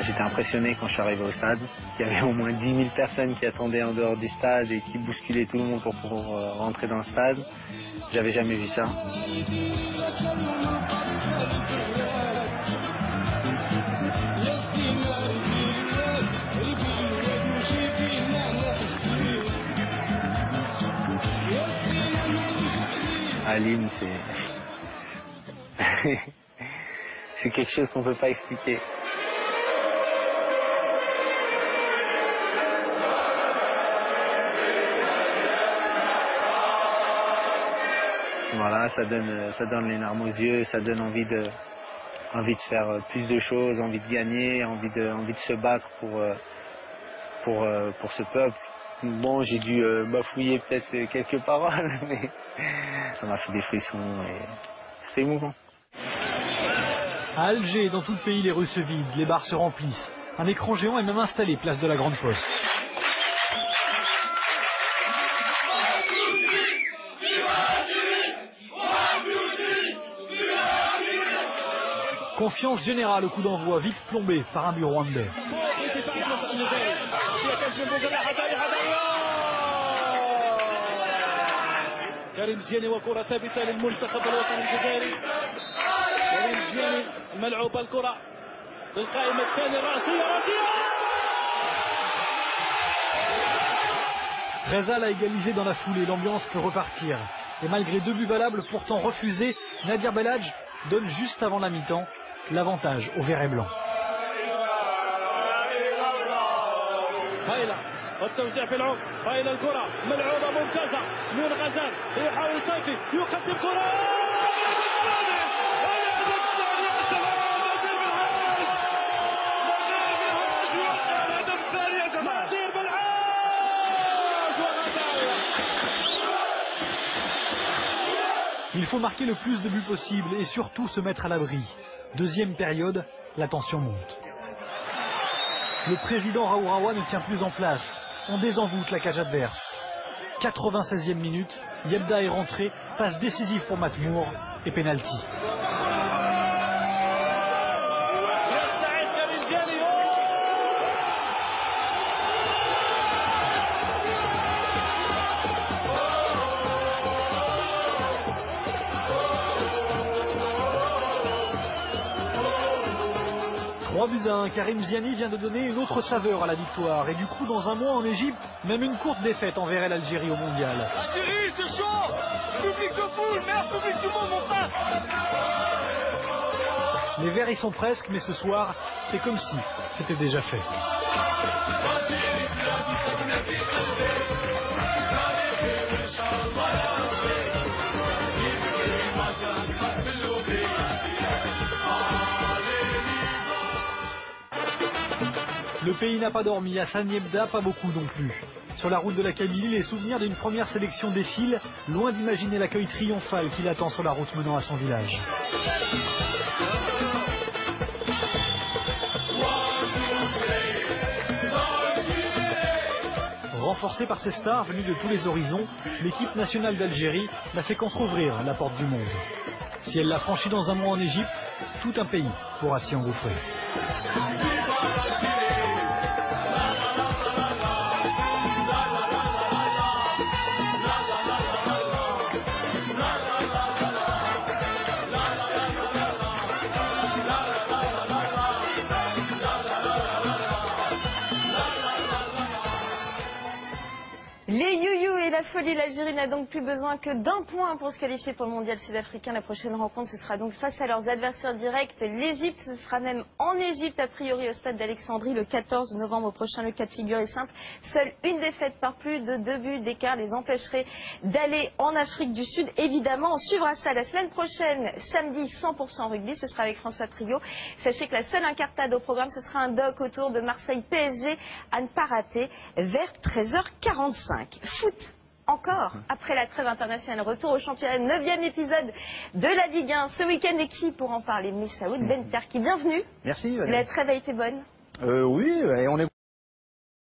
J'étais impressionné quand je suis arrivé au stade. Il y avait au moins 10 000 personnes qui attendaient en dehors du stade et qui bousculaient tout le monde pour pouvoir rentrer dans le stade. J'avais jamais vu ça. Aline, c'est quelque chose qu'on peut pas expliquer. Voilà, ça donne les larmes aux yeux, ça donne envie de faire plus de choses, envie de gagner, envie de se battre pour ce peuple. Bon, j'ai dû bafouiller peut-être quelques paroles, mais ça m'a fait des frissons et c'était émouvant. À Alger, dans tout le pays, les rues se vident, les bars se remplissent. Un écran géant est même installé, place de la Grande Poste. Confiance générale au coup d'envoi, vite plombé par un but rwandais. كريم الجياني وكرة ثابتة للمنتخب الوطني الجزائري. كريم الجياني الملعوبة الكرة للقائمة الثانية راسية. Rezal a égalisé dans la foulée, l'ambiance peut repartir. Et malgré 2 buts valables pourtant refusés, Nadir Belhadj donne juste avant la mi-temps l'avantage au vert et blanc. والتوزيع في العمق هاي الكرة ملعوبة ممتازة من غزال يحاول صيفي يقدم كرة Il faut marquer le plus de buts possible et surtout se mettre à l'abri. Deuxième période, la tension monte. Le président Raouraoua ne tient plus en place. On désenvoûte la cage adverse. 96e minute, Yebda est rentré, passe décisive pour Matmour et pénalty. Karim Ziani vient de donner une autre saveur à la victoire. Et du coup, dans un mois en Égypte, même une courte défaite enverrait l'Algérie au mondial. Algérie, c'est chaud! Public de foule, meilleur public du monde, mon frère! Les Verts y sont presque, mais ce soir, c'est comme si c'était déjà fait. Le pays n'a pas dormi, à Hassan Yebda, pas beaucoup non plus. Sur la route de la Kabylie, les souvenirs d'une première sélection défilent, loin d'imaginer l'accueil triomphal qui l'attend sur la route menant à son village. Renforcée par ses stars venues de tous les horizons, l'équipe nationale d'Algérie n'a fait qu'entrouvrir la porte du monde. Si elle l'a franchie dans un mois en Égypte, tout un pays pourra s'y engouffrer. Les youyou et la folie, l'Algérie n'a donc plus besoin que d'un point pour se qualifier pour le mondial sud-africain. La prochaine rencontre, ce sera donc face à leurs adversaires directs. L'Égypte, ce sera même en Égypte, a priori au stade d'Alexandrie, le 14 novembre prochain. Le cas de figure est simple. Seule une défaite par plus de 2 buts d'écart les empêcherait d'aller en Afrique du Sud. Évidemment, on suivra ça la semaine prochaine, samedi, 100% rugby. Ce sera avec François Trio. Sachez que la seule incartade au programme, ce sera un doc autour de Marseille PSG à ne pas rater vers 13h45. Foot encore, après la trêve internationale, retour au championnat, 9e épisode de la Ligue 1 ce week-end. Et qui pour en parler? Messaoud Bentarki, bienvenue. Merci. La trêve a été bonne? Oui, et on est